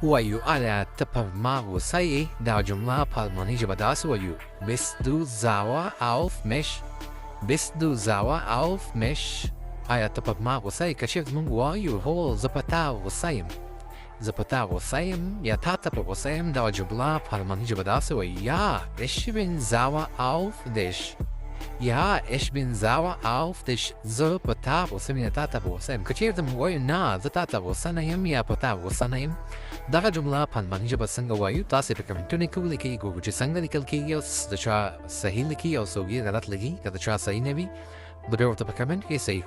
وایو على تپما وسای در جمله پالمانی جبداس وایو بیست دو زاوا auf mich بیست دو زاوا auf mich على تپما وسای کشفت من وایو هو زبطا وسایم زبطا وسایم یا تاتپ وسایم در جمله پالمانی جبداس وایو یا ich bin sauer auf dich Ja, ich bin sauer auf dich. So بتاع وسمي تاتا وسام كتير دم ويا نا ذا تاتا وسنايم يا بتاع وسنايم دغه جمله پنځمانی ژبه څنګه وایو تاسو په کمنټونو کې ولیکئ ګورو چې څنګه لیکل کېږي او د چا صحیح لیکي او څوک یې غلط لیکي که د چا صحیح نه وي د ډېر ورته په کمنټ کې صحیح